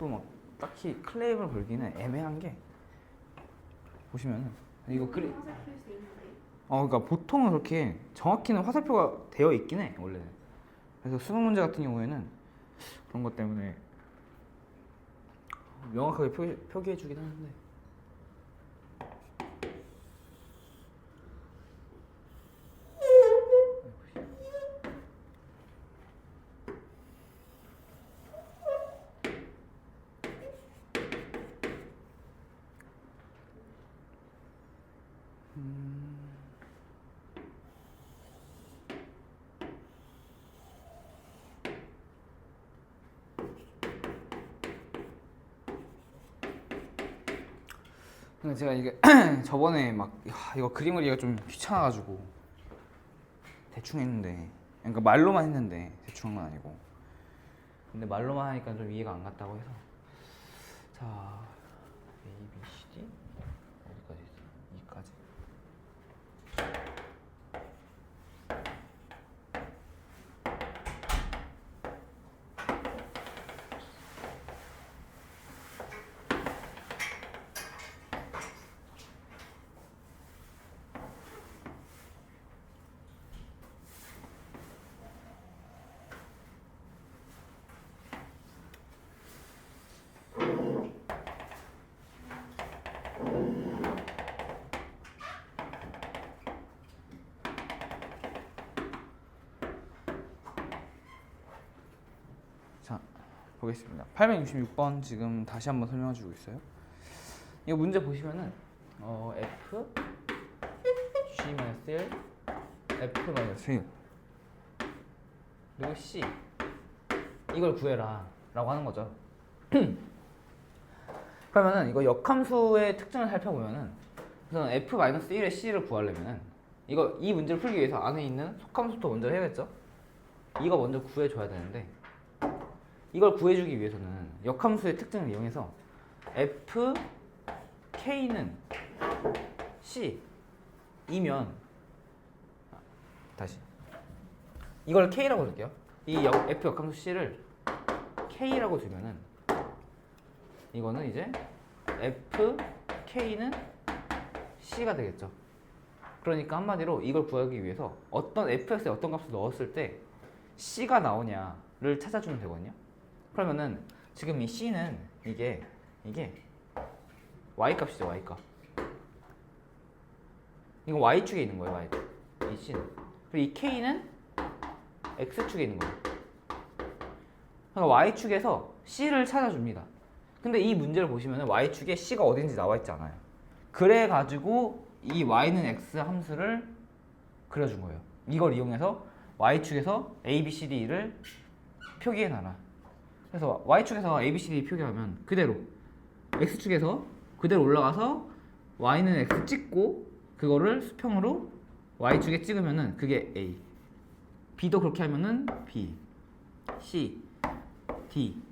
또 막 딱히 클레임을 걸기는 애매한 게 보시면은 이거 그림 화살표일 수 있는데. 그러니까 보통은 그렇게 정확히는 화살표가 되어 있긴 해 원래는. 그래서 수능 문제 같은 경우에는 그런 것 때문에 명확하게 표기해주긴 하는데. 근데 제가 이게 저번에 막 이거 그림 그리기가 좀 귀찮아가지고 대충 했는데, 그러니까 말로만 했는데 대충 한 건 아니고, 근데 말로만 하니까 좀 이해가 안 갔다고 해서. 자, A, B, C, D 어디까지 있어? 2까지. 자, 보겠습니다. 866번 지금 다시 한번 설명해 주고 있어요. 이거 문제 보시면은 F G-1 F-1 그리고 C 이걸 구해라 라고 하는 거죠. 그러면은 이거 역함수의 특징을 살펴보면은 우선 F-1의 C를 구하려면은 이 문제를 풀기 위해서 안에 있는 속함수부터 먼저 해야겠죠? 이거 먼저 구해줘야 되는데, 이걸 구해주기 위해서는 역함수의 특징을 이용해서 f k는 c이면, 다시 이걸 k라고 줄게요. 이 f 역함수 c를 k라고 두면은 이거는 이제 f k는 c가 되겠죠. 그러니까 한마디로 이걸 구하기 위해서 어떤 fx에 어떤 값을 넣었을 때 c가 나오냐를 찾아주면 되거든요. 그러면은 지금 이 c는 이게 y 값이죠. y 값. 이거 y축에 있는 거예요. y축. 이 c는. 그리고 이 k는 x축에 있는 거예요. 그러니까 y축에서 c를 찾아줍니다. 근데 이 문제를 보시면은 y축에 c가 어딘지 나와 있지 않아요. 그래가지고 이 y는 x 함수를 그려준 거예요. 이걸 이용해서 y축에서 a, b, c, d를 표기해놔라. 그래서 y축에서 a, b, c, d 표기하면 그대로 x축에서 그대로 올라가서 y는 x 찍고 그거를 수평으로 y축에 찍으면은 그게 a, b도 그렇게 하면은 b, c, d,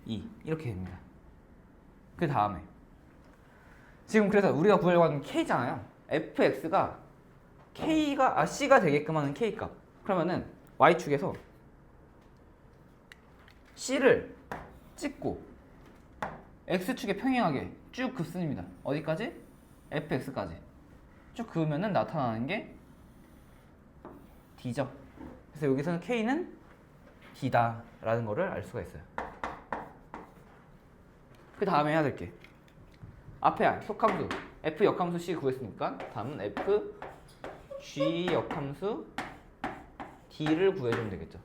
e 이렇게 됩니다. 그 다음에 지금 그래서 우리가 구하려고 하는 k잖아요. fx가 c가 되게끔 하는 k값. 그러면은 y축에서 c를 찍고 x축에 평행하게 쭉 긋습니다. 어디까지? fx까지 쭉 그으면은 나타나는 게 d죠. 그래서 여기서는 k는 d다 라는 거를 알 수가 있어요. 그 다음에 해야 될 게, 앞에 속함수 f 역함수 c 구했으니까 다음은 f g 역함수 d를 구해주면 되겠죠.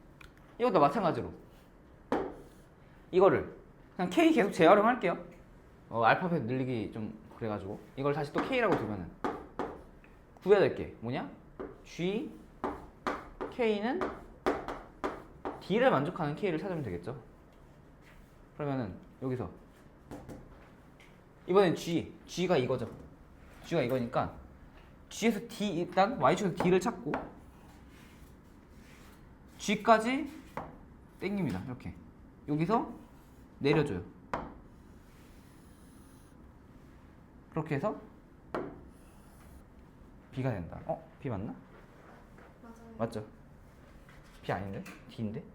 이것도 마찬가지로 이거를 그냥 k 계속 재활용할게요. 알파벳 늘리기 좀 그래가지고 이걸 다시 또 k라고 두면은 구해야 될 게 뭐냐? g k는 d를 만족하는 k를 찾으면 되겠죠. 그러면은 여기서 이번엔 g가 이거죠. g가 이거니까 g에서 d, 일단 y축에서 d를 찾고 g까지 땡깁니다. 이렇게 여기서 내려줘요. 그렇게 해서 b가 된다. b 맞나? 맞아요. 맞죠? b 아닌데? d인데? D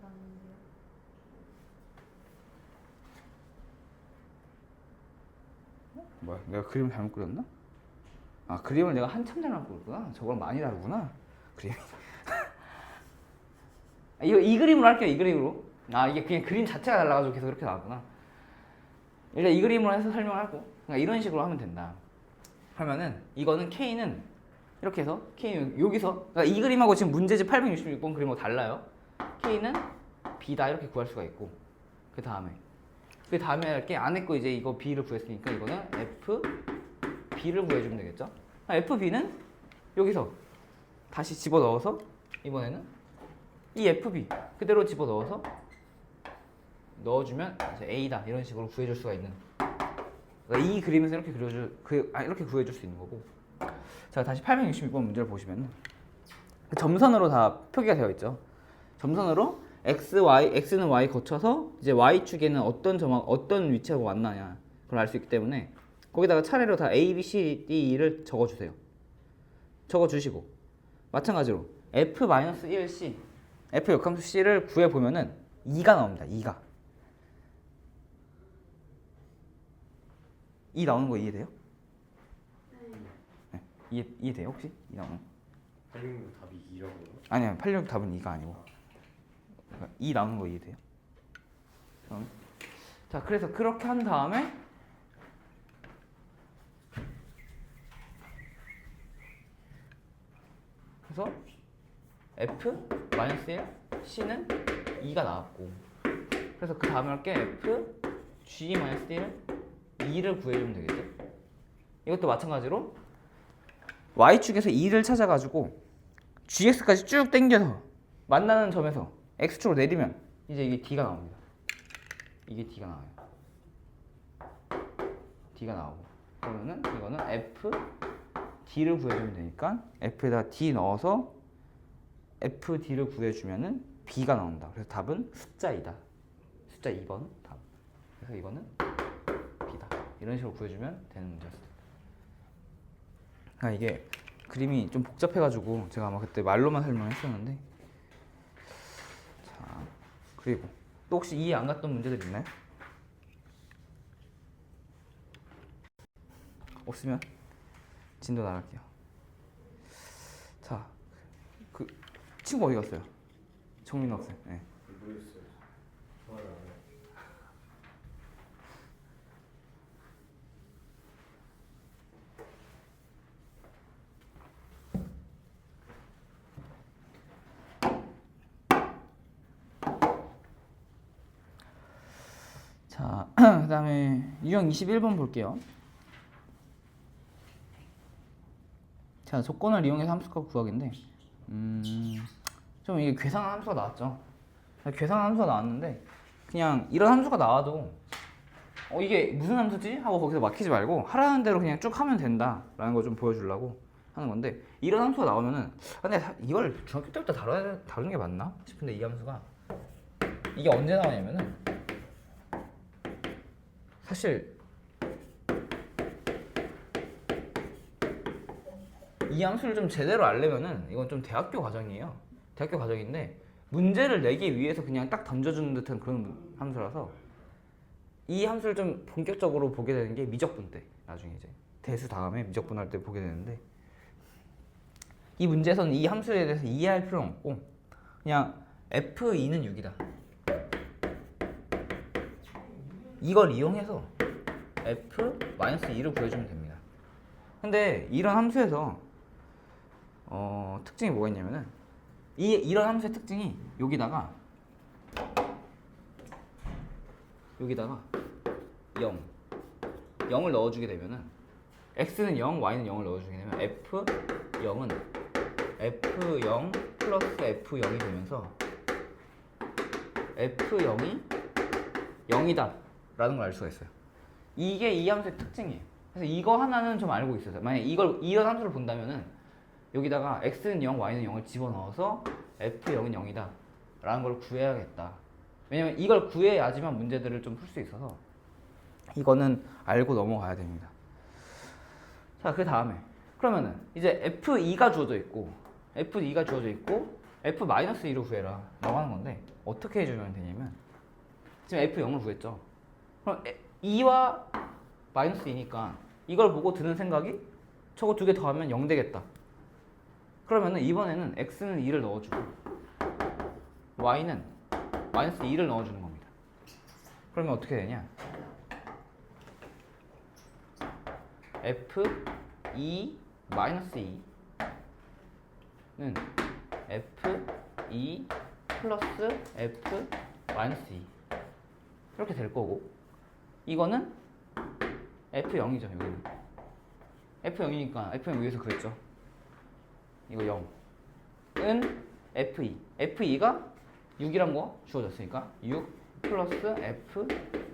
맞는데요. 뭐야? 내가 그림을 잘못 그렸나? 아, 그림을 내가 한참 잘못 그렸구나. 저거랑 많이 다르구나. 그림이. 이 그림으로 할게요. 이 그림으로. 아, 이게 그냥 그림 자체가 달라가지고 계속 그렇게 나왔구나. 일단 이 그림으로 해서 설명하고, 그러니까 이런 식으로 하면 된다. 그러면은 이거는 K는 이렇게 해서 K는 여기서, 그러니까 이 그림하고 지금 문제집 866번 그림하고 달라요. K는 B다 이렇게 구할 수가 있고, 그 다음에 할 게 안에 거 이제 이거 B를 구했으니까 이거는 F B를 구해주면 되겠죠. F B는 여기서 다시 집어 넣어서 이번에는 이 FB 그대로 집어 넣어서 넣어주면 이제 A다 이런 식으로 구해줄 수가 있는. 그러니까 이 그림에서 이렇게 이렇게 구해줄 수 있는 거고. 자, 다시 866번 문제를 보시면 점선으로 다 표기가 되어 있죠. 점선으로 x는 y 거쳐서 이제 y축에는 어떤 위치하고 만나냐 그걸 알 수 있기 때문에 거기다가 차례로 다 a, b, c, d를 적어주세요. 적어주시고 마찬가지로 f-1c f 역함수 c를 구해보면은 2가 나옵니다. 2가 2 나오는 거 이해돼요? 네. 이해돼요 혹시? 2 나오는 거? 866 답이 2라고요? 아니요 86 답은 2가 아니고 2 나오는 거 이해돼요? 자, 그래서 그렇게 한 다음에 그래서 F-1 C는 2가 나왔고, 그래서 그 다음에 할 게 F G-D를 2를 구해주면 되겠죠. 이것도 마찬가지로 Y축에서 2를 찾아가지고 GX까지 쭉 당겨서 만나는 점에서 X축으로 내리면 이제 이게 D가 나옵니다. 이게 D가 나와요. D가 나오고, 그러면은 이거는 F D를 구해주면 되니까 F에다 D 넣어서 F D를 구해주면은 B가 나온다. 그래서 답은 숫자 2다. 숫자 2번 답. 그래서 이거는 B다. 이런 식으로 구해주면 되는 문제였습니다. 그러니까 이게 그림이 좀 복잡해가지고 제가 아마 그때 말로만 설명했었는데, 자, 그리고 또 혹시 이해 안 갔던 문제들 있나요? 없으면 진도 나갈게요. 자, 그 친구 어디 갔어요? 정민 학생. 네. 모르겠어요. 전화를 안 해요. 자, 그 다음에 유형 21번 볼게요. 자, 조건을 이용해서 함수값 구하기인데, 좀 이게 괴상한 함수가 나왔죠. 괴상한 함수가 나왔는데, 그냥 이런 함수가 나와도 이게 무슨 함수지? 하고 거기서 막히지 말고 하라는 대로 그냥 쭉 하면 된다라는 걸 좀 보여주려고 하는 건데, 이런 함수가 나오면은 근데 이걸 중학교 때부터 다루는 게 맞나 싶은데, 이 함수가 이게 언제 나오냐면은 사실 이 함수를 좀 제대로 알려면은 이건 좀 대학교 과정이에요. 대학교 과정인데 문제를 내기 위해서 그냥 딱 던져주는 듯한 그런 함수라서 이 함수를 좀 본격적으로 보게 되는 게 미적분 때, 나중에 이제 대수 다음에 미적분 할 때 보게 되는데, 이 문제에서는 이 함수에 대해서 이해할 필요는 없고 그냥 F2는 6이다. 이걸 이용해서 F-2를 구해주면 됩니다. 근데 이런 함수에서 특징이 뭐가 있냐면은 이런 함수의 특징이 여기다가 0을 넣어주게 되면은 x는 0, y는 0을 넣어주게 되면 f0은 f0 플러스 f0이 되면서 f0이 0이다 라는 걸 알 수가 있어요. 이게 이 함수의 특징이에요. 그래서 이거 하나는 좀 알고 있어요. 만약에 이런 함수를 본다면은 여기다가 x는 0, y는 0을 집어넣어서 f0은 0이다 라는 걸 구해야겠다. 왜냐면 이걸 구해야지만 문제들을 좀 풀 수 있어서 이거는 알고 넘어가야 됩니다. 자, 그 다음에 그러면은 이제 F2가 주어져 있고 F-2를 구해라 라고 하는 건데, 어떻게 해주면 되냐면 지금 F0을 구했죠. 그럼 2와 마이너스 2니까 이걸 보고 드는 생각이 저거 두 개 더하면 0 되겠다. 그러면은 이번에는 x는 2를 넣어주고 y는 마이너스 2를 넣어주는 겁니다. 그러면 어떻게 되냐? f2 마이너스 2는 f2 플러스 f 마이너스 2 이렇게 될 거고, 이거는 f0이죠. 여기는 f0이니까 f0 위에서 그랬죠. 이거 0은 f2 f2가 6이란 거 주어졌으니까 6 플러스 f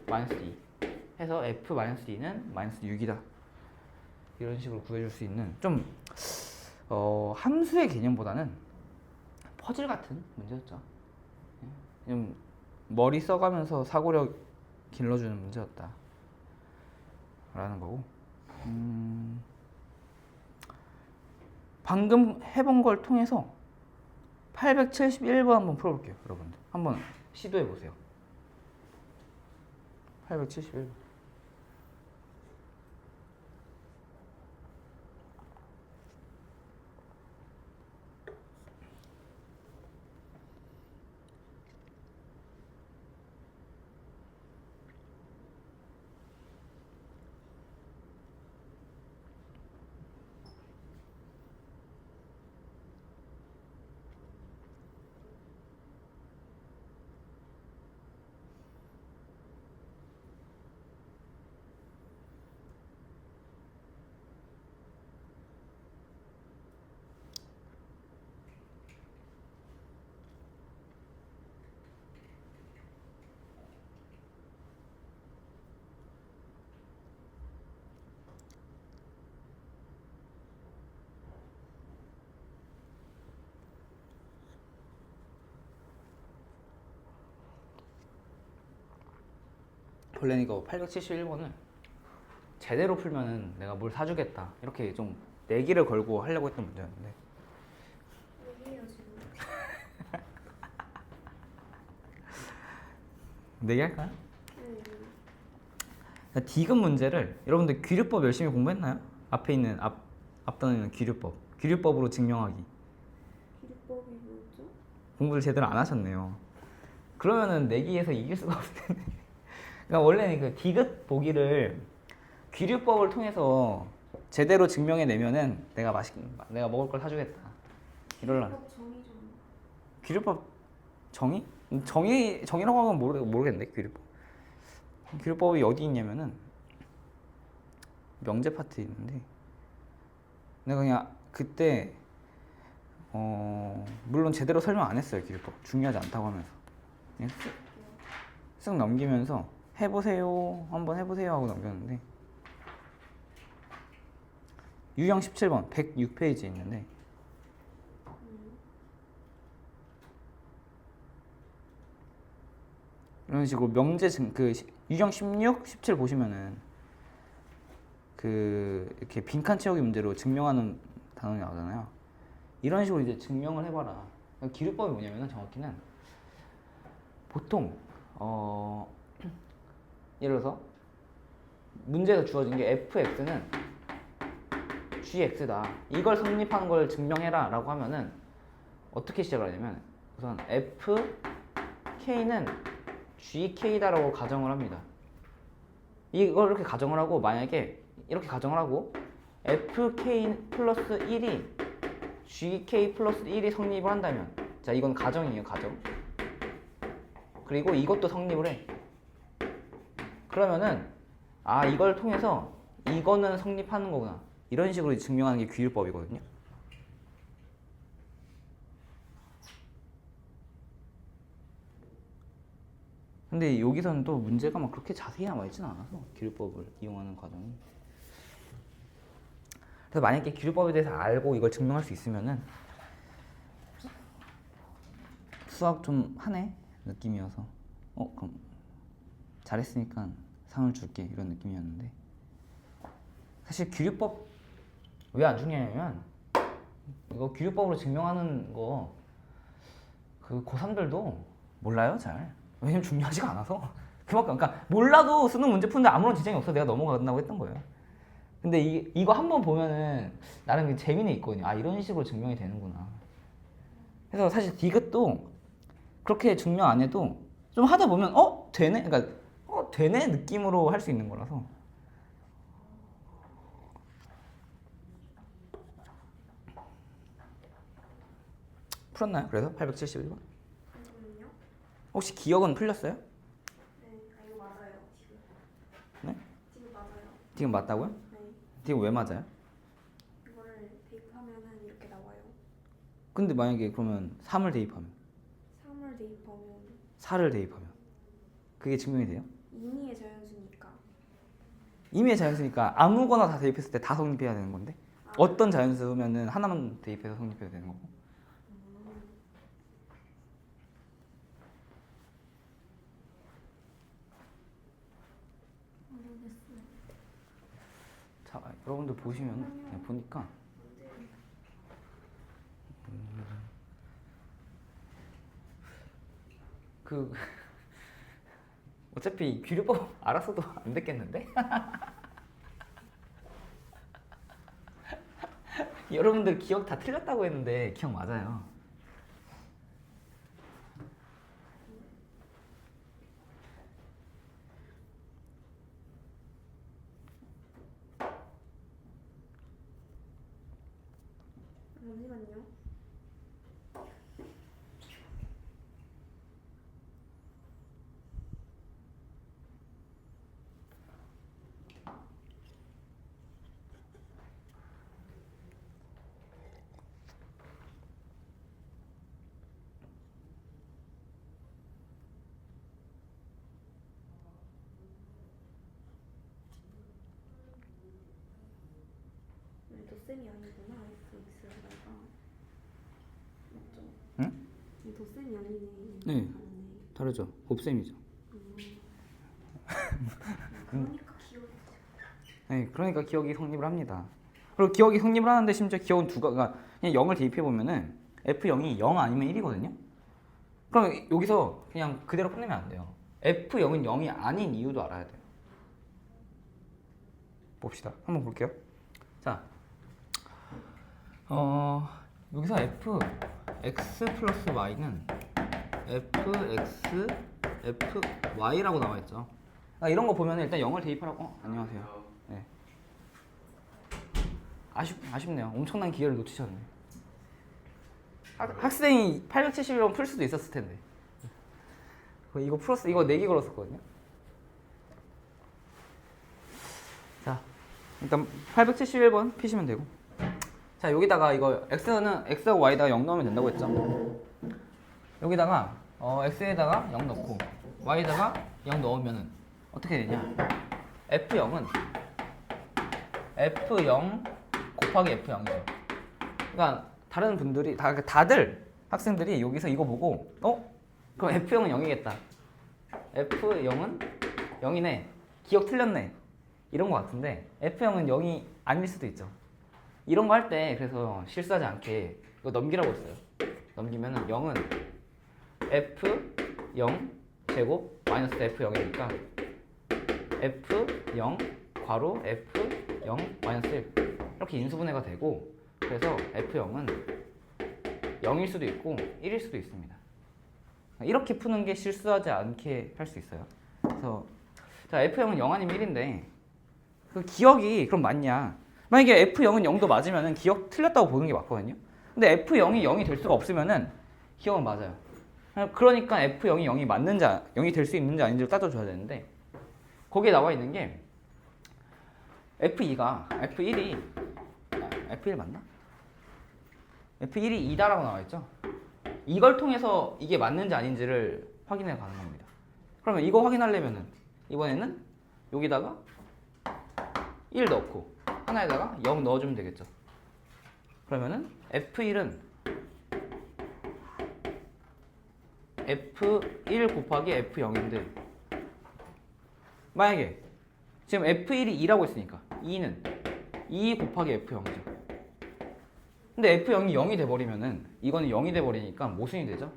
마이너스 2 해서 f 마이너스 2는 마이너스 6이다. 이런 식으로 구해줄 수 있는 좀 함수의 개념보다는 퍼즐 같은 문제였죠. 좀 머리 써가면서 사고력 길러주는 문제였다 라는 거고, 방금 해본 걸 통해서 871번 한번 풀어볼게요. 여러분들 한번 시도해보세요. 871번. 원래는 이거 871번을 제대로 풀면은 내가 뭘 사주겠다 이렇게 좀 내기를 걸고 하려고 했던 문제였는데, 여기에요 지금. 내기 할까요? 네. 디귿 문제를 여러분들 귀류법 열심히 공부했나요? 앞에 있는 앞단에 있는 귀류법으로 증명하기 기립법이 뭐였죠? 공부를 제대로 안 하셨네요. 그러면은 내기에서 이길 수가 없을 텐데. 그러니까 원래는 그 디귿 보기를 귀류법을 통해서 제대로 증명해내면은 내가 먹을 걸 사주겠다 이럴라. 기립법 정의 좀. 귀류법 정의라고 하면 모르겠는데. 귀류법이 어디 있냐면은 명제 파트에 있는데, 내가 그냥 그때 물론 제대로 설명 안 했어요. 귀류법 중요하지 않다고 하면서 그냥 쓱 넘기면서 해보세요, 한번 해보세요 하고 넘겼는데, 유형 17번 106페이지에 있는데, 이런 식으로 명제 그 유형 16, 17 보시면은 그 이렇게 빈칸 채우기 문제로 증명하는 단원이 나오잖아요. 이런 식으로 이제 증명을 해봐라. 기류법이 뭐냐면은 정확히는 보통 예를 들어서 문제에서 주어진 게 fx는 gx다. 이걸 성립하는 걸 증명해라 라고 하면은 어떻게 시작을 하냐면, 우선 fk는 gk다라고 가정을 합니다. 이걸 이렇게 가정을 하고, 만약에 이렇게 가정을 하고 fk 플러스 1이 gk 플러스 1이 성립을 한다면, 자 이건 가정이에요. 가정. 그리고 이것도 성립을 해. 그러면은 이걸 통해서 이거는 성립하는 거구나, 이런 식으로 증명하는 게 귀율법이거든요. 근데 여기서는 또 문제가 막 그렇게 자세히 남아 있진 않아서, 기류법을 이용하는 과정이. 그래서 만약에 기류법에 대해서 알고 이걸 증명할 수 있으면은 수학 좀 하네 느낌이어서 그럼 잘했으니까 상을 줄게 이런 느낌이었는데, 사실 기류법 왜 안 중요하냐면, 이거 기류법으로 증명하는 거 그 고3들도 몰라요 잘. 왜냐면 중요하지가 않아서. 그만큼, 그러니까 몰라도 쓰는 문제 푸는데 아무런 지장이 없어 내가 넘어간다고 했던 거예요. 근데 이거 한번 보면은 나름 재미는 있거든요. 아, 이런 식으로 증명이 되는구나. 그래서 사실 디귿도 그렇게 증명 안 해도 좀 하다 보면 되네? 그러니까 되네? 느낌으로 할 수 있는 거라서. 풀었나요? 그래서 871번? 잠깐만요. 혹시 기억은 풀렸어요? 네, 아 이거 맞아요. 지금. 네? 지금 맞아요. 지금 맞다고요? 네, 지금 왜 맞아요? 이거를 대입하면은 이렇게 나와요. 근데 만약에 그러면 3을 대입하면 3을 대입하면 4를 대입하면 그게 증명이 돼요? 임의의 자연수니까. 임의의 자연수니까 아무거나 다 대입했을 때 다 성립해야 되는 건데 어떤 자연수면은 하나만 대입해서 성립해야 되는 거고. 모르겠어요. 자, 여러분들 보시면 보니까 그 어차피 규류법 알아서도 안 됐겠는데? 여러분들 기억 다 틀렸다고 했는데 기억 맞아요. 잠시만요. 도쌤이 아니구나. FX가 맞죠? 응? 이 도쌤이 아니네. 네. 아니네. 다르죠. 곱셈이죠. 그러니까 기억이. 네, 그러니까 기억이 성립을 합니다. 그리고 기억이 성립을 하는데 심지어 기억은 그러니까 그냥 0을 대입해 보면은 F0이 0 아니면 1이거든요. 그럼 여기서 그냥 그대로 끝내면 안 돼요. F0은 0이 아닌 이유도 알아야 돼요. 봅시다. 한번 볼게요. 자, 여기서 fx 플러스 y는 fx, fy라고 나와 있죠. 이런 거 보면 일단 0을 대입하라고. 안녕하세요. 네. 아쉽네요. 엄청난 기회를 놓치셨네. 학생이 871번 풀 수도 있었을 텐데. 이거 풀었어. 이거 4개 걸었었거든요. 자, 일단 871번 피시면 되고. 자, 여기다가 이거 x하고 y에다가 0 넣으면 된다고 했죠. 여기다가 x에다가 0 넣고 y에다가 0 넣으면은 어떻게 되냐? f0은 f0 곱하기 f0이죠. 그러니까 다른 분들이 다들 학생들이 여기서 이거 보고 그럼 f0은 0이겠다. f0은 0이네. 기억 틀렸네. 이런 거 같은데 f0은 0이 아닐 수도 있죠. 이런 거 할 때 그래서 실수하지 않게 이거 넘기라고 했어요. 넘기면은 0은 f0 제곱 마이너스 f0이니까 f0 괄호 f0 마이너스 1 이렇게 인수분해가 되고 그래서 f0은 0일 수도 있고 1일 수도 있습니다. 이렇게 푸는 게 실수하지 않게 할 수 있어요. 그래서 자, f0은 0 아니면 1인데 그 기억이 그럼 맞냐? 만약에 f0은 0도 맞으면 기억 틀렸다고 보는 게 맞거든요. 근데 f0이 0이 될 수가 없으면은 기억은 맞아요. 그러니까 f0이 0이 맞는지 0이 될 수 있는지 아닌지를 따져줘야 되는데 거기에 나와 있는 게 f1이 f1 맞나? f1이 2다라고 나와 있죠. 이걸 통해서 이게 맞는지 아닌지를 확인해 가는 겁니다. 그러면 이거 확인하려면은 이번에는 여기다가 1 넣고 하나에다가 0 넣어주면 되겠죠. 그러면은 f1은 f1 곱하기 f0인데 만약에 지금 f1이 2라고 했으니까 2는 2 곱하기 f0이죠. 근데 f0이 0이 돼버리면은 이거는 0이 돼버리니까 모순이 되죠.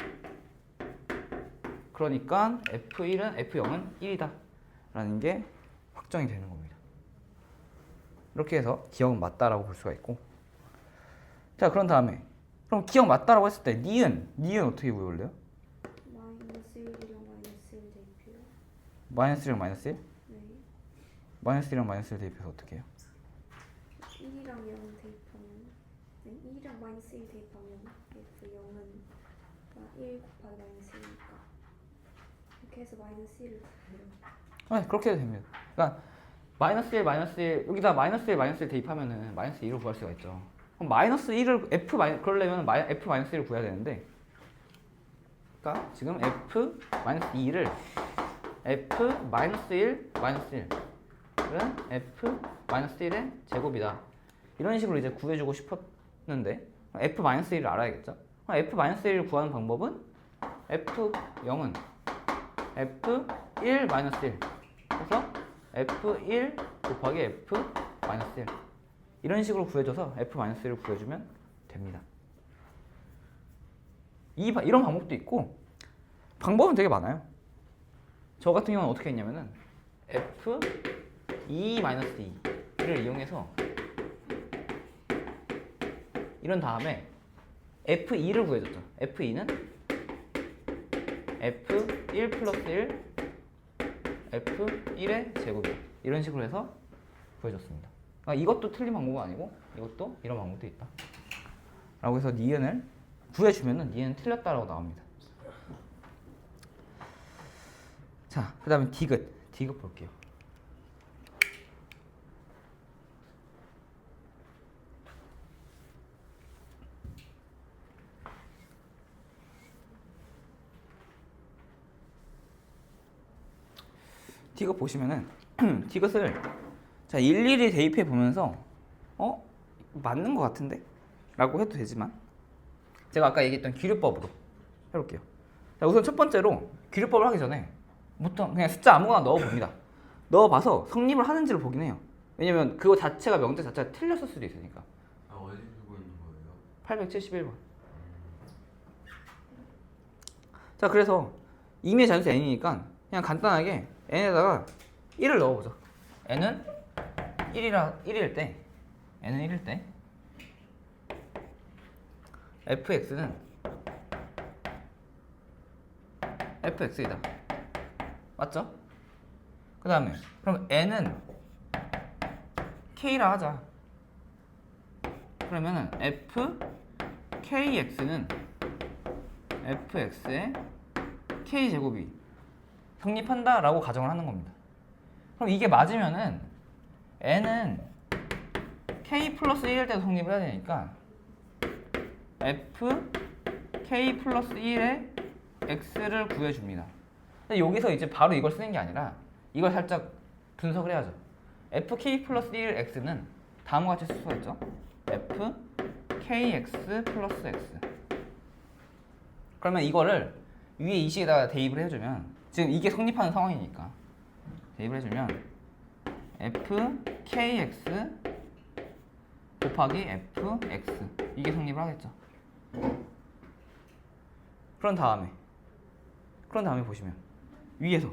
그러니까 f1은 f0은 1이다 라는 게 확정이 되는 겁니다. 이렇게 해서 기억은 맞다라고 볼 수가 있고. 자, 그런 다음에 그럼 기억 맞다라고 했을 때 니은 어떻게 구해올래요? 마이너스 1이랑 마이너스 1 대입해요. 마이너스 1이랑 마이너스 1? 네. 마이너스 1이랑 마이너스 1 대입해서 어떻게 해요? 1이랑 0 대입하면 네, 1이랑 마이너스 1 대입하면 F0은 1 곱하기 마이너스 1이니까 이렇게 해서 마이너스 1을 구해요. 네, 그렇게 해도 됩니다. 그러니까 마이너스 1, 마이너스 1 여기다 마이너스 1, 마이너스 1 대입하면은 마이너스 2를 구할 수가 있죠. 그럼 마이너스 1을 그러려면 F 마이너스 1을 구해야 되는데, 그러니까 지금 F 마이너스 2를 F 마이너스 1 마이너스 1은 F 마이너스 1의 제곱이다. 이런 식으로 이제 구해주고 싶었는데 F 마이너스 1을 알아야겠죠. 그럼 F 마이너스 1을 구하는 방법은 F0은 F1 마이너스 1 그래서 F1 곱하기 F 마이너스 1 이런 식으로 구해줘서 F 마이너스 1을 구해주면 됩니다. 이런 방법도 있고 방법은 되게 많아요. 저 같은 경우는 어떻게 했냐면은 F2 마이너스 2를 이용해서 이런 다음에 F2를 구해줬죠. F2는 F1 플러스 1 F1의 제곱이다. 이런 식으로 해서 구해줬습니다. 그러니까 이것도 틀린 방법은 아니고 이것도 이런 방법도 있다. 라고 해서 니은을 구해주면은 니은은 틀렸다라고 나옵니다. 자, 그 다음에 디귿 볼게요. 디귿 보시면은 디귿을 자 일일이 대입해 보면서 맞는 것 같은데? 라고 해도 되지만 제가 아까 얘기했던 기류법으로 해볼게요. 자, 우선 첫 번째로 기류법을 하기 전에 보통 그냥 숫자 아무거나 넣어봅니다. 넣어봐서 성립을 하는지를 보긴 해요. 왜냐면 그거 자체가 명제 자체가 틀렸을 수도 있으니까. 아, 어디 쓰고 있는 거예요? 871번. 자, 그래서 임의 잔수 n이니까 그냥 간단하게 n에다가 1을 넣어보죠. n은 1일 때 fx는 fx이다. 맞죠? 그 다음에 그럼 n은 k라 하자. 그러면은 fkx는 fx의 k제곱이 성립한다 라고 가정을 하는 겁니다. 그럼 이게 맞으면은 n은 k 플러스 1일 때도 성립을 해야 되니까 f k 플러스 1의 x를 구해줍니다. 근데 여기서 이제 바로 이걸 쓰는 게 아니라 이걸 살짝 분석을 해야죠. f k 플러스 1 x는 다음과 같이 쓸 수가 있죠. f kx 플러스 x. 그러면 이거를 위에 이 식에다가 대입을 해주면 지금 이게 성립하는 상황이니까 대입을 해주면 f kx 곱하기 fx 이게 성립을 하겠죠. 그런 다음에 보시면 위에서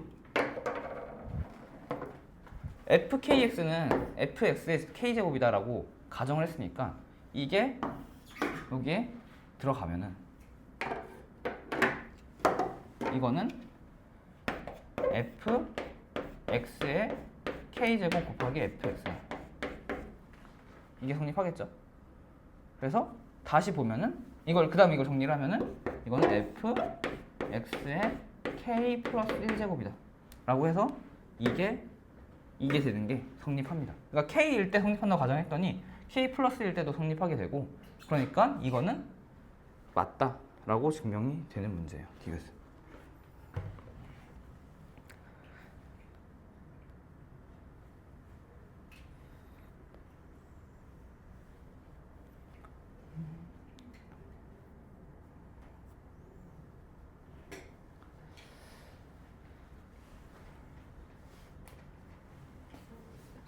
fkx는 fx의 k제곱이다라고 가정을 했으니까 이게 여기에 들어가면은 이거는 fx의 k제곱 곱하기 fx 이게 성립하겠죠. 그래서 다시 보면은 이걸 정리를 하면은 이거는 fx의 k 플러스 1제곱이다 라고 해서 이게 되는 게 성립합니다. 그러니까 k일 때 성립한다고 가정했더니 k 플러스일 때도 성립하게 되고 그러니까 이거는 맞다 라고 증명이 되는 문제예요. 디귿은.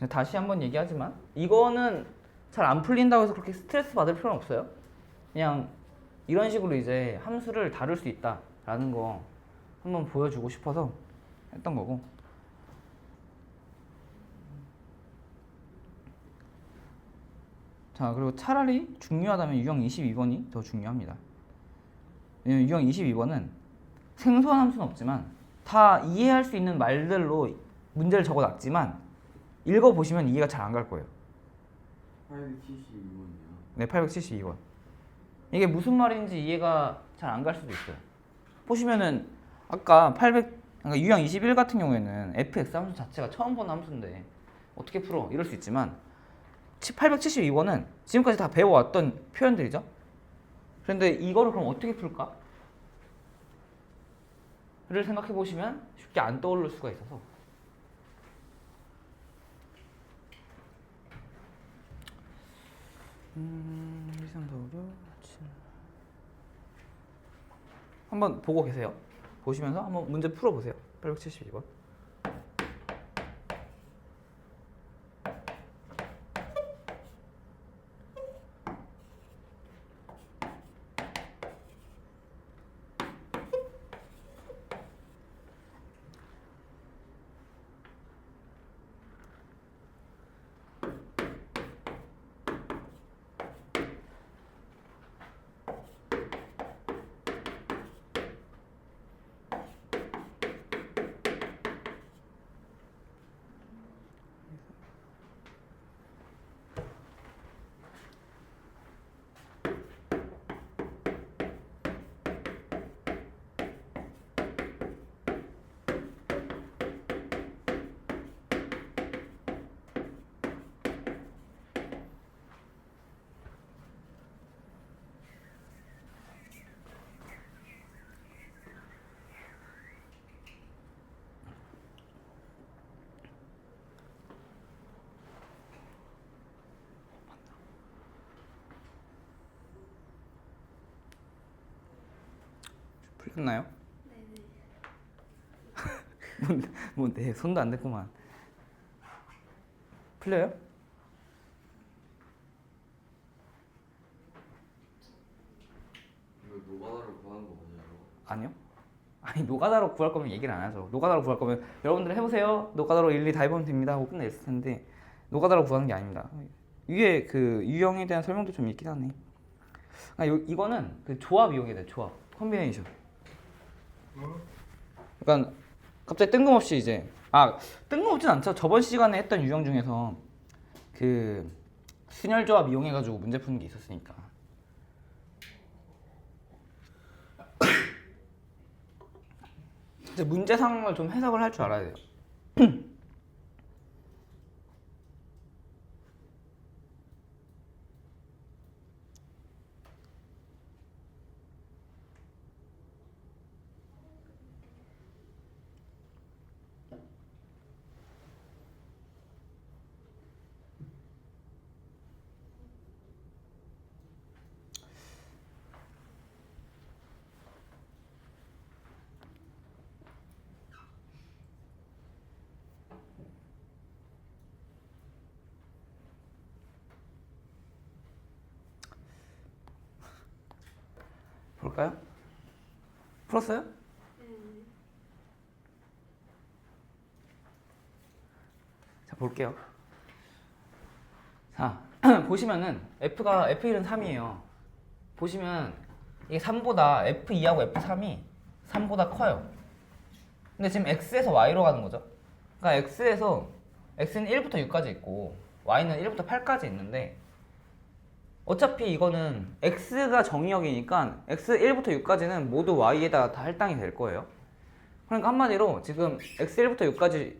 다시 한번 얘기하지만 이거는 잘 안 풀린다고 해서 그렇게 스트레스 받을 필요는 없어요. 그냥 이런 식으로 이제 함수를 다룰 수 있다라는 거 한번 보여주고 싶어서 했던 거고. 자, 그리고 차라리 중요하다면 유형 22번이 더 중요합니다. 왜냐면 유형 22번은 생소한 함수는 없지만 다 이해할 수 있는 말들로 문제를 적어놨지만 읽어보시면 이해가 잘 안 갈 거예요. 872번이요. 네, 872번. 이게 무슨 말인지 이해가 잘 안 갈 수도 있어요. 보시면은 아까 그러니까 유형 21 같은 경우에는 fx 함수 자체가 처음 보는 함수인데 어떻게 풀어? 이럴 수 있지만 872번은 지금까지 다 배워왔던 표현들이죠. 그런데 이거를 그럼 어떻게 풀까? 를 생각해 보시면 쉽게 안 떠오를 수가 있어서 한번 보고 계세요. 보시면서 한번 문제 풀어보세요. 872번. 풀렸나요? 네네. 뭔데 손도 안 댔구만. 풀려요? 이거 노가다로 구하는 거 맞아요? 아니요. 아니 노가다로 구할 거면 얘기를 안 하죠. 노가다로 구할 거면 여러분들 해보세요. 노가다로 일일이 다 해보면 됩니다 하고 끝냈을 텐데 노가다로 구하는 게 아닙니다. 위에 그 유형에 대한 설명도 좀 있긴 하네. 이거는 그 조합 이용해야 돼. 조합 컨비네이션. 그러니까 갑자기 뜬금없이 이제 뜬금없진 않죠. 저번 시간에 했던 유형 중에서 그 순열 조합 이용해가지고 문제 푸는 게 있었으니까. 이제 문제 상황을 좀 해석을 할 줄 알아야 돼요. 볼까요? 풀었어요? 자, 볼게요. 자, 보시면은 F1은 3이에요. 보시면 이게 3보다 F2하고 F3이 3보다 커요. 근데 지금 X에서 Y로 가는 거죠. 그러니까 X는 1부터 6까지 있고 Y는 1부터 8까지 있는데 어차피 이거는 X가 정의역이니까 X 1부터 6까지는 모두 Y에다 다 할당이 될 거예요. 그러니까 한마디로 지금 X 1부터 6까지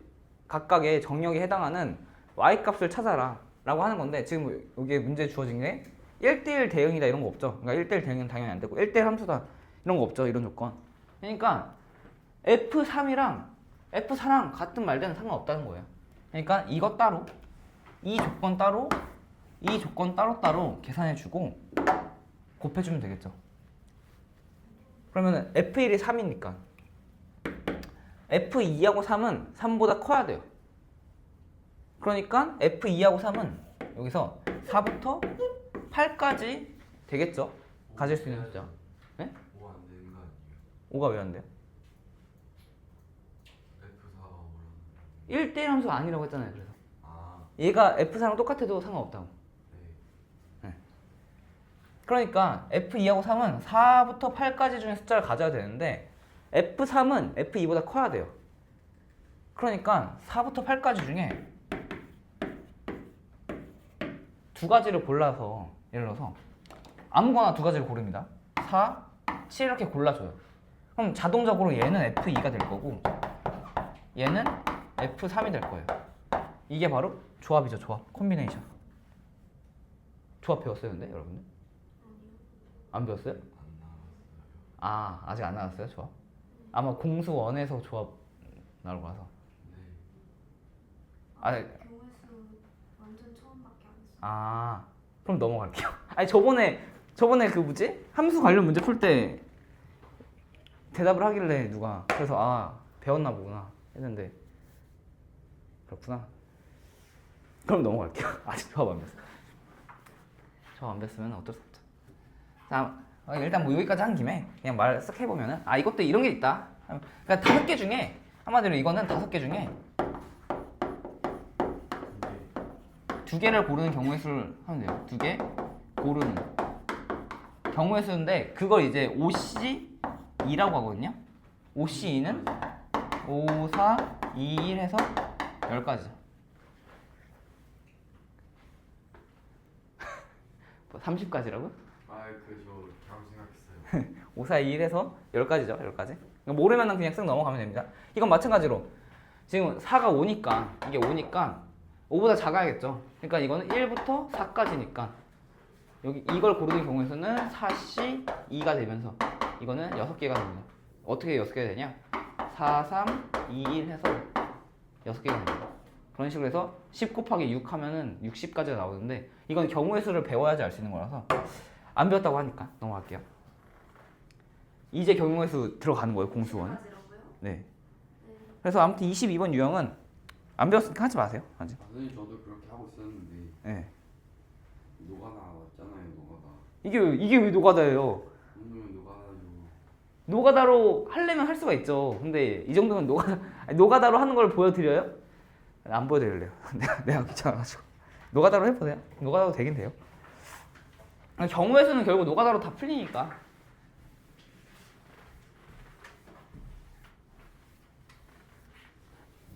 각각의 정의역에 해당하는 Y 값을 찾아라 라고 하는 건데 지금 여기에 문제 주어진 게 1대1 대응이다 이런 거 없죠. 그러니까 1대1 대응은 당연히 안 되고 1대1 함수다 이런 거 없죠. 이런 조건. 그러니까 F3이랑 F4랑 같은 말들은 상관없다는 거예요. 그러니까 이거 따로 이 조건 따로 이 조건 따로따로 계산해주고 곱해주면 되겠죠. 그러면 F1이 3이니까 F2하고 3은 3보다 커야 돼요. 그러니까 F2하고 3은 여기서 4부터 8까지 되겠죠. 가질 수 있는 숫자. 네? 5 안 되는 거 아니에요? 5가 왜 안 돼요? F4가 뭐라는 1대1 함수가 아니라고 했잖아요. 그래서 아, 얘가 F4랑 똑같아도 상관없다고. 네. 그러니까 F2하고 3은 4부터 8까지 중에 숫자를 가져야 되는데 F3은 F2보다 커야 돼요. 그러니까 4부터 8까지 중에 두 가지를 골라서 예를 들어서 아무거나 두 가지를 고릅니다. 4, 7 이렇게 골라줘요. 그럼 자동적으로 얘는 F2가 될 거고 얘는 F3이 될 거예요. 이게 바로 조합이죠. 조합. 콤비네이션. 조합 배웠어요 근데 여러분들? 안 배웠어요? 아 아직 안 나왔어요 조합? 아마 공수 1에서 조합 나올 거라서 교회수 완전 처음밖에 안 했어. 아 그럼 넘어갈게요. 아니 저번에 그 뭐지? 함수 관련 문제 풀 때 대답을 하길래 누가 그래서 아 배웠나 보구나 했는데 그렇구나. 그럼 넘어갈게요. 아직 조합 안 배웠어. 조합 안 배웠으면 어쩔 수 없죠. 자 일단 뭐 여기까지 한 김에 그냥 말 쓱 해보면은 아 이것도 이런 게 있다. 그러니까 5개 중에 한마디로 이거는 5개 중에 2개를 고르는 경우의 수를 하면 돼요. 2개 고르는 경우의 수인데 그걸 이제 OC2라고 하거든요. OC2는 5, 4, 2, 1 해서 10가지죠. 30가지라고? 아, 그저 잘못 생각했어요. 5, 4, 2, 1 해서 10가지죠. 10가지. 모르면 그냥 쓱 넘어가면 됩니다. 이건 마찬가지로 지금 4가 5니까 이게 5니까 5보다 작아야겠죠. 그러니까 이거는 1부터 4까지니까 여기 이걸 고르는 경우에서는 4C 2가 되면서 이거는 6개가 됩니다. 어떻게 6개가 되냐? 4, 3, 2, 1 해서 6개가 됩니다. 그런 식으로 해서 10 곱하기 6 하면은 60까지가 나오는데 이건 경우의 수를 배워야지 알 수 있는 거라서 안 배웠다고 하니까 넘어갈게요. 이제 경우의 수 들어가는 거예요. 공수원. 네. 그래서 아무튼 22번 유형은 안 배웠으니까 하지 마세요. 아직. 선생님 저도 그렇게 하고 있었는데 네. 노가다 왔잖아요. 노가다. 이게 왜 노가다예요? 오늘 노가다죠. 노가다로 하려면 할 수가 있죠. 근데 이 정도면 노가다로 하는 걸 보여드려요? 안 보여드릴래요. 내가 귀찮아가지고. 노가다로 해보세요. 노가다로 되긴 돼요. 경우의 수는 결국 노가다로 다 풀리니까.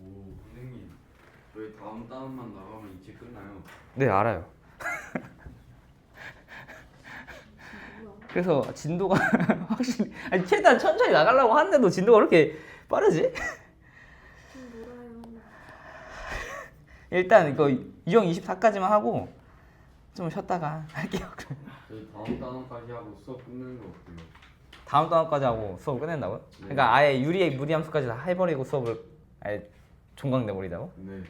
오, 선생님. 저희 다음 다운만 나가면 이제 끝나요. 네, 알아요. 그래서 진도가 확실히 아니 최대한 천천히 나가려고 하는데도 진도가 그렇게 빠르지? 좀 놀아요. 일단 이거 유형 24까지만 하고 좀 쉬었다가 할게요. 저희 다음 다운까지 하고 수업 끝내는 거 어때요? 다음 단원까지 하고 수업을 끝낸다고요? 그러니까 아예 유리의 무리함수까지 다 해버리고 수업을 아예 종강내 버리자고? 네.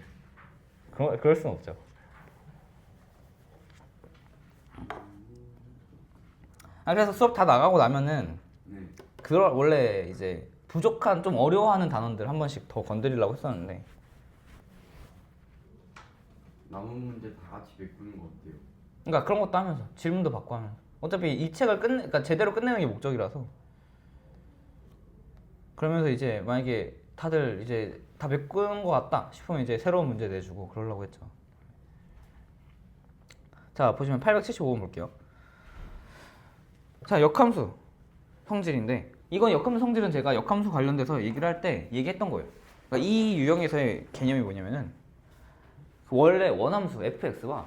그럴 수는 없죠. 그래서 수업 다 나가고 나면은 네. 그걸 원래 이제 부족한 좀 어려워하는 단원들 한 번씩 더 건드리려고 했었는데 남은 문제 다 같이 메꾸는 거 어때요? 그러니까 그런 것도 하면서 질문도 받고 하면서 어차피 이 책을 그러니까 제대로 끝내는 게 목적이라서 그러면서 이제 만약에 다들 이제 다 메꾼 것 같다 싶으면 이제 새로운 문제 내주고 그러려고 했죠. 자 보시면 875번 볼게요. 자 역함수 성질인데 이건 역함수 성질은 제가 역함수 관련돼서 얘기를 할 때 얘기했던 거예요. 그러니까 이 유형에서의 개념이 뭐냐면은 원래 원함수 fx와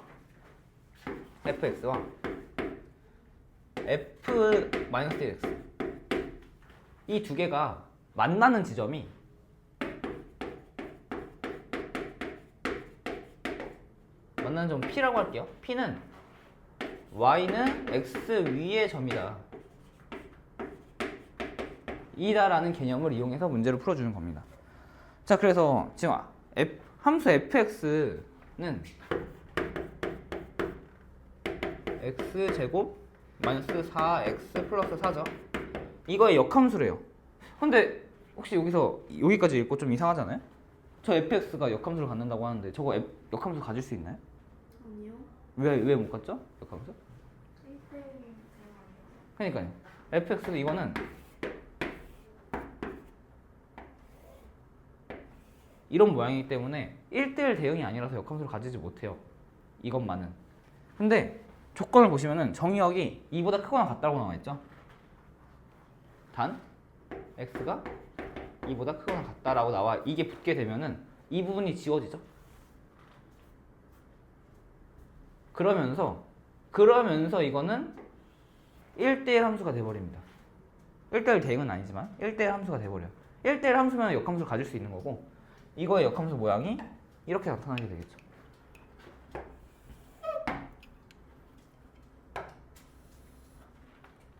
f-1x 이 두 개가 만나는 지점이 만나는 점 P라고 할게요. P는 y는 x 위의 점이다. 이다라는 개념을 이용해서 문제를 풀어주는 겁니다. 자, 그래서 지금 함수 fx는 x제곱 마이너스 4x 플러스 4죠. 이거의 역함수래요. 근데 혹시 여기까지 읽고 좀 이상하잖아요? 저 fx가 역함수를 갖는다고 하는데 저거 역함수 가질 수 있나요? 아니요. 왜 못 갖죠? 역함수? 1대1 대화. 그러니까요. fx는 이거는 이런 모양이기 때문에 1대1 대응이 아니라서 역함수를 가지지 못해요. 이것만은. 근데 조건을 보시면은 정의역이 2보다 크거나 같다고 나와 있죠. 단 x가 2보다 크거나 같다라고 나와 이게 붙게 되면은 이 부분이 지워지죠. 그러면서 이거는 1대1 함수가 돼버립니다. 1대1 대응은 아니지만 1대1 함수가 돼버려요. 1대1 함수면 역함수를 가질 수 있는 거고 이거의 역함수 모양이 이렇게 나타나게 되겠죠.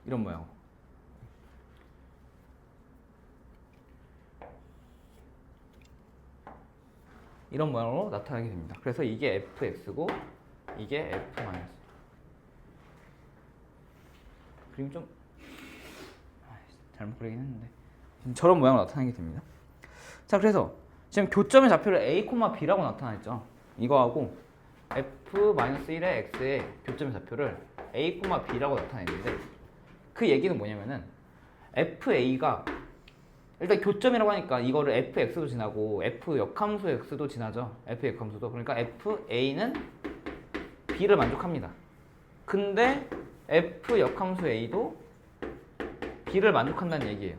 이런 모양. 이런 모양으로 나타나게 됩니다. 그래서 이게 fx고 이게 f 마이너스. 그림 좀 잘못 그리긴 했는데 저런 모양으로 나타나게 됩니다. 자, 그래서 지금 교점의 좌표를 a, b라고 나타났죠. 이거하고 f-1의 x의 교점의 좌표를 a, b라고 나타냈는데 그 얘기는 뭐냐면은 fa가 일단 교점이라고 하니까 이거를 fx도 지나고 f 역함수 x도 지나죠. f 역함수도. 그러니까 fa는 b를 만족합니다. 근데 f 역함수 a도 b를 만족한다는 얘기예요.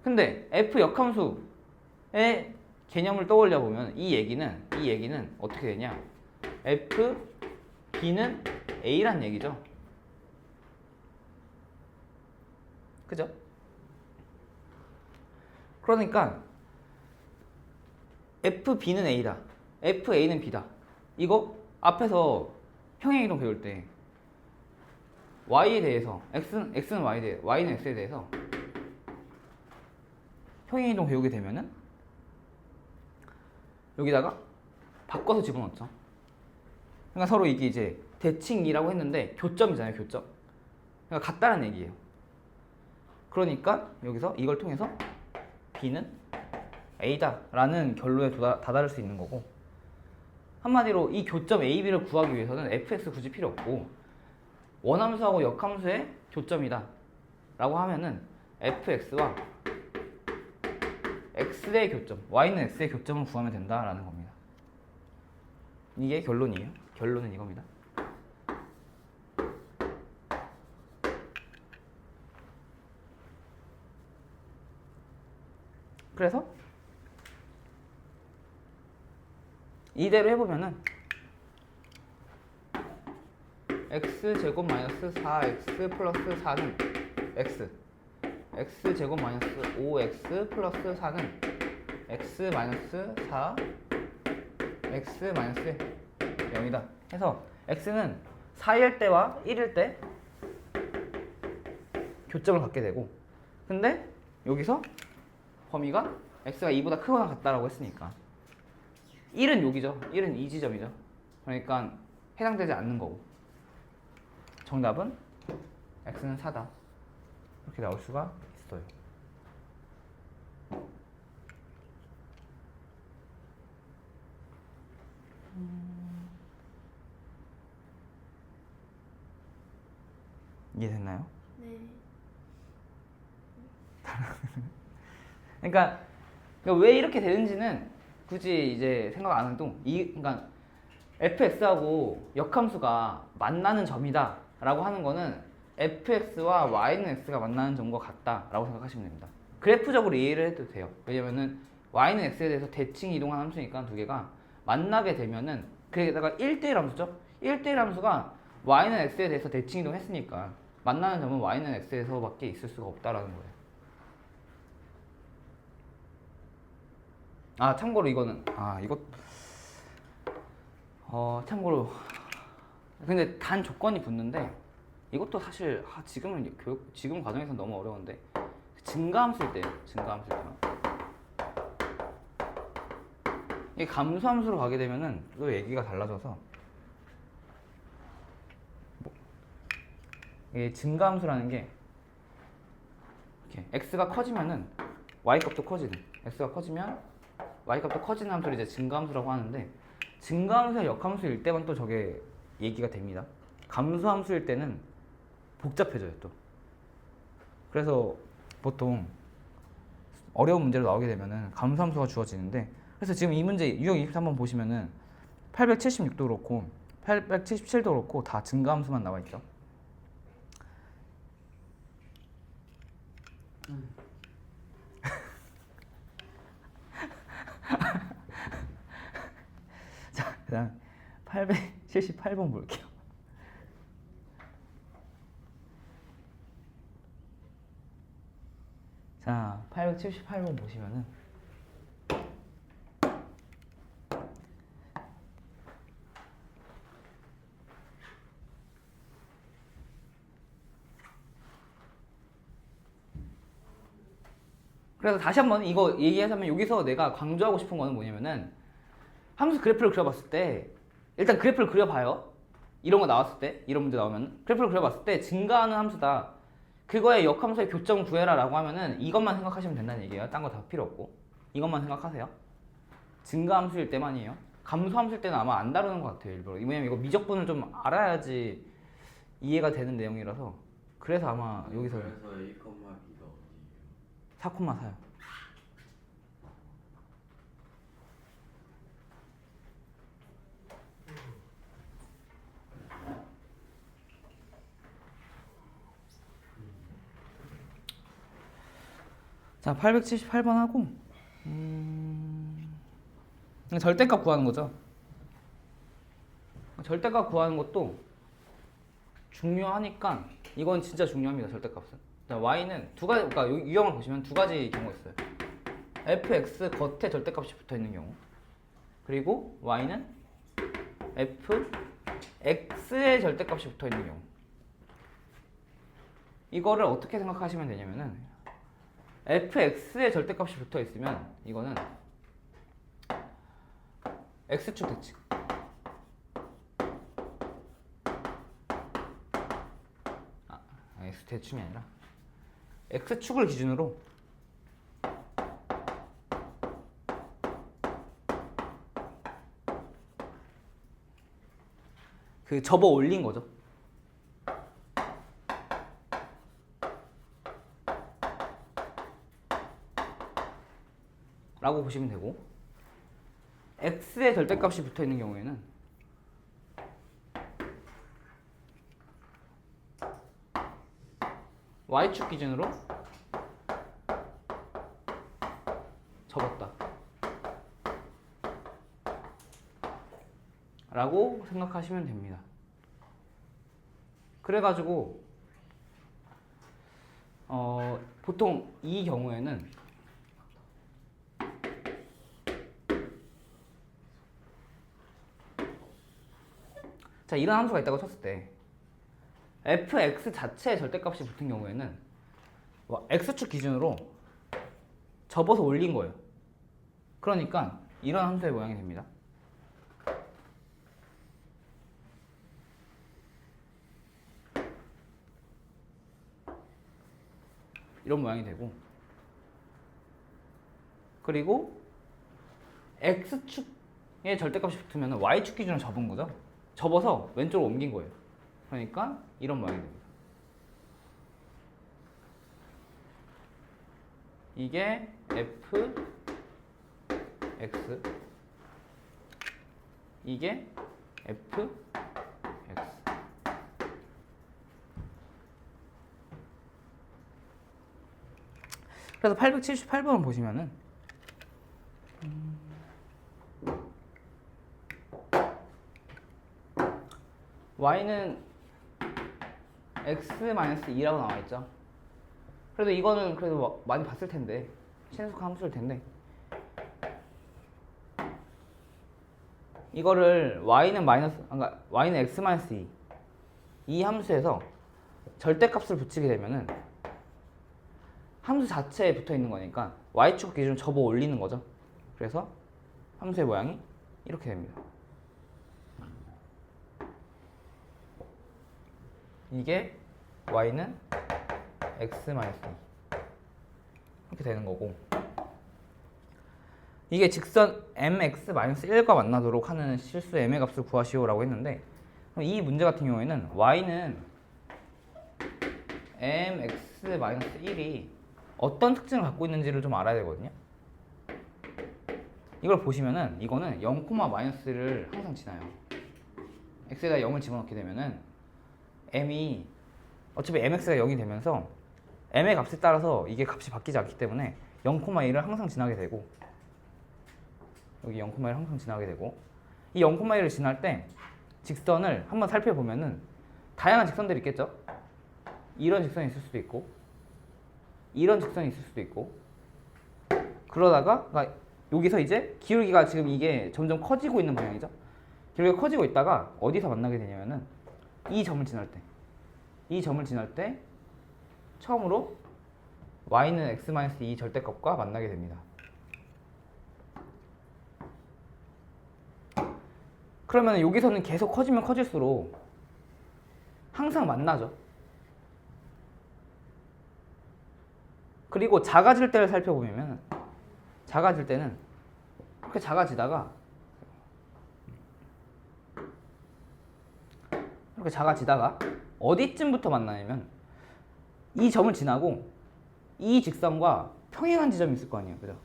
근데 f 역함수의 개념을 떠올려 보면 이 얘기는 어떻게 되냐? f b는 a란 얘기죠. 그죠? 그러니까 FB는 A다. FA는 B다. 이거 앞에서 평행이동 배울 때 Y에 대해서 X는 Y에 대해 Y는 X에 대해서 평행이동 배우게 되면은 여기다가 바꿔서 집어넣죠. 그러니까 서로 이게 이제 대칭이라고 했는데 교점이잖아요. 교점. 그러니까 같다는 얘기예요. 그러니까 여기서 이걸 통해서 B는 A다 라는 결론에 다다를 수 있는 거고 한마디로 이 교점 A, B를 구하기 위해서는 fx 굳이 필요 없고 원함수하고 역함수의 교점이다 라고 하면은 fx와 x의 교점, y는 x의 교점을 구하면 된다라는 겁니다. 이게 결론이에요. 결론은 이겁니다. 그래서 이대로 해보면은 x제곱 마이너스 4x 플러스 4는 x제곱 마이너스 5x 플러스 4는 x 마이너스 4 x 마이너스 0이다 해서 x는 4일 때와 1일 때 교점을 갖게 되고 근데 여기서 범위가 x가 2보다 크거나 같다라고 했으니까 1은 여기죠. 1은 이 지점이죠. 그러니까 해당되지 않는 거고 정답은 x는 4다. 이렇게 나올 수가 있어요. 이해됐나요? 네. 그러니까 왜 이렇게 되는지는 굳이 이제 생각 안 해도 그러니까 fx하고 역함수가 만나는 점이다 라고 하는 거는 fx와 y는 x가 만나는 점과 같다 라고 생각하시면 됩니다. 그래프적으로 이해를 해도 돼요. 왜냐면은 y는 x에 대해서 대칭 이동한 함수니까 두 개가 만나게 되면은 그게다가 1대1 함수죠. 1대1 함수가 y는 x에 대해서 대칭 이동했으니까 만나는 점은 y는 x에서 밖에 있을 수가 없다라는 거예요. 아 참고로 이거는 참고로 근데 단 조건이 붙는데 이것도 사실 지금 과정에서는 너무 어려운데 증가함수일 때요. 이게 감수함수로 가게 되면은 또 얘기가 달라져서 이게 증가함수라는 게 이렇게 x가 커지면은 y 값도 커지는 x가 커지면 y 값도 커지는 함수를 이제 증가함수라고 하는데 증가함수와 역함수일 때만 또 저게 얘기가 됩니다. 감수함수일 때는 복잡해져요 또. 그래서 보통 어려운 문제로 나오게 되면은 감수함수가 주어지는데 그래서 지금 이 문제 유형 23번 보시면은 876도 그렇고 877도 그렇고 다 증가함수만 나와 있죠. 자, 그다음 878번 볼게요. 자, 878번 보시면은 그래서 다시 한번 이거 얘기하자면 여기서 내가 강조하고 싶은 거는 뭐냐면은 함수 그래프를 그려봤을 때 일단 그래프를 그려봐요. 이런 거 나왔을 때 이런 문제 나오면 그래프를 그려봤을 때 증가하는 함수다. 그거의 역함수의 교점 구해라 라고 하면은 이것만 생각하시면 된다는 얘기예요. 딴 거 다 필요 없고 이것만 생각하세요. 증가함수일 때만이에요. 감소함수일 때는 아마 안 다루는 것 같아요. 일부러. 왜냐면 이거 미적분을 좀 알아야지 이해가 되는 내용이라서 그래서 아마 여기서 그래서 1,2가 어디예요? 4,4요. 자, 878번 하고 절대값 구하는 거죠. 절대값 구하는 것도 중요하니까 이건 진짜 중요합니다. 절대값은. 자, y는 두 가지, 그러니까 이 유형을 보시면 두 가지 경우가 있어요. fx 겉에 절대값이 붙어 있는 경우, 그리고 y는 fx의 절대값이 붙어 있는 경우. 이거를 어떻게 생각하시면 되냐면은 fx의 절대값이 붙어 있으면 이거는 x축 대칭. x 대칭이 아니라 x축을 기준으로 그 접어 올린 거죠. 라고 보시면 되고, x의 절대값이 붙어 있는 경우에는 y축 기준으로 접었다 라고 생각하시면 됩니다. 그래가지고 보통 이 경우에는 자, 이런 함수가 있다고 쳤을 때 fx 자체의 절대값이 붙은 경우에는 x축 기준으로 접어서 올린 거예요. 그러니까 이런 함수의 모양이 됩니다. 이런 모양이 되고, 그리고 x축의 절대값이 붙으면 y축 기준으로 접은 거죠. 접어서 왼쪽으로 옮긴 거예요. 그러니까 이런 모양이 됩니다. 이게 fx, 이게 fx. 그래서 878번을 보시면은 y는 x-2라고 나와 있죠. 그래도 이거는 그래도 많이 봤을 텐데, 친숙한 함수일 텐데, 이거를 그러니까 y는 x-2 이 함수에서 절대값을 붙이게 되면은 함수 자체에 붙어 있는 거니까 y축 기준으로 접어 올리는 거죠. 그래서 함수의 모양이 이렇게 됩니다. 이게 y는 x-2 이렇게 되는 거고, 이게 직선 mx-1과 만나도록 하는 실수 m의 값을 구하시오라고 했는데, 그럼 이 문제 같은 경우에는 y는 mx-1이 어떤 특징을 갖고 있는지를 좀 알아야 되거든요. 이걸 보시면은 이거는 0, -를 항상 지나요. x에다 0을 집어넣게 되면은 m이 어차피 mx가 0이 되면서 m의 값에 따라서 이게 값이 바뀌지 않기 때문에 0,1을 항상 지나게 되고 여기 0,1을 항상 지나게 되고 이 0,1을 지날 때 직선을 한번 살펴보면은 다양한 직선들이 있겠죠? 이런 직선이 있을 수도 있고 이런 직선이 있을 수도 있고 그러다가 그러니까 여기서 이제 기울기가 지금 이게 점점 커지고 있는 방향이죠? 기울기가 커지고 있다가 어디서 만나게 되냐면은 이 점을 지날 때 이 점을 지날 때 처음으로 y는 x-2 절대값과 만나게 됩니다. 그러면 여기서는 계속 커지면 커질수록 항상 만나죠. 그리고 작아질 때를 살펴보면 작아질 때는 이렇게 작아지다가 이렇게 작아지다가 어디쯤부터 만나냐면 이 점을 지나고 이 직선과 평행한 지점이 있을 거 아니에요. 그죠?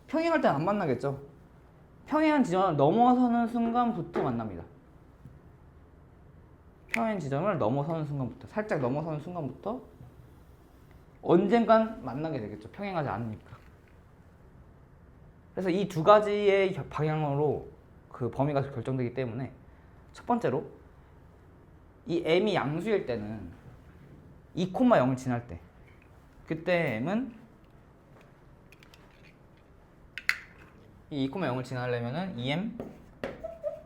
평행할 때는 안 만나겠죠. 평행한 지점을 넘어서는 순간부터 만납니다. 평행 지점을 넘어서는 순간부터 살짝 넘어서는 순간부터 언젠간 만나게 되겠죠. 평행하지 않으니까. 그래서 이 두 가지의 방향으로 그 범위가 결정되기 때문에 첫 번째로 이 m이 양수일 때는 2,0을 지날 때 그때 m은 이 2,0을 지나려면은 2m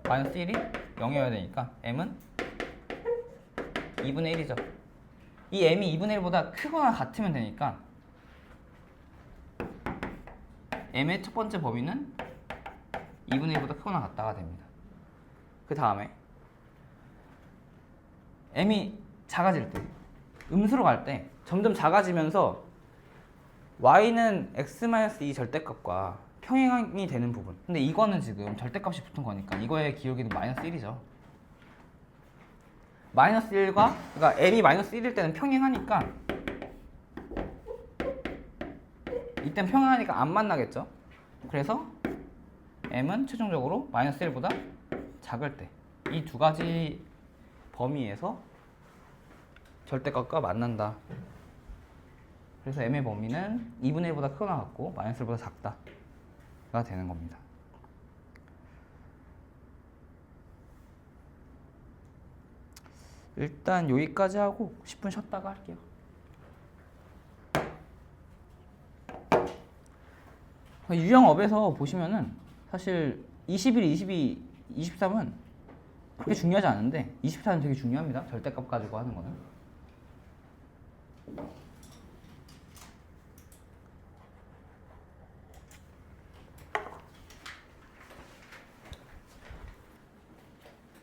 마이너스 1이 0이어야 되니까 m은 2분의 1이죠. 이 m이 2분의 1보다 크거나 같으면 되니까 m의 첫 번째 범위는 2분의 1보다 크거나 같다가 됩니다. 그 다음에 m이 작아질 때 음수로 갈 때 점점 작아지면서 y는 x-2 절대값과 평행이 되는 부분. 근데 이거는 지금 절대값이 붙은 거니까 이거의 기울기는 마이너스 1이죠. 마이너스 1과 그러니까 m이 마이너스 1일 때는 평행하니까 이땐 평행하니까 안 만나겠죠. 그래서 m은 최종적으로 마이너스 1보다 작을 때 이 두 가지 범위에서 절대값과 만난다. 그래서 m의 범위는 2분의 1보다 크거나 같고 마이너스 1보다 작다가 되는 겁니다. 일단 여기까지 하고 10분 쉬었다가 할게요. 유형업에서 보시면은 사실 21, 22, 23은 그렇게 중요하지 않은데 24는 되게 중요합니다. 절대값 가지고 하는 거는.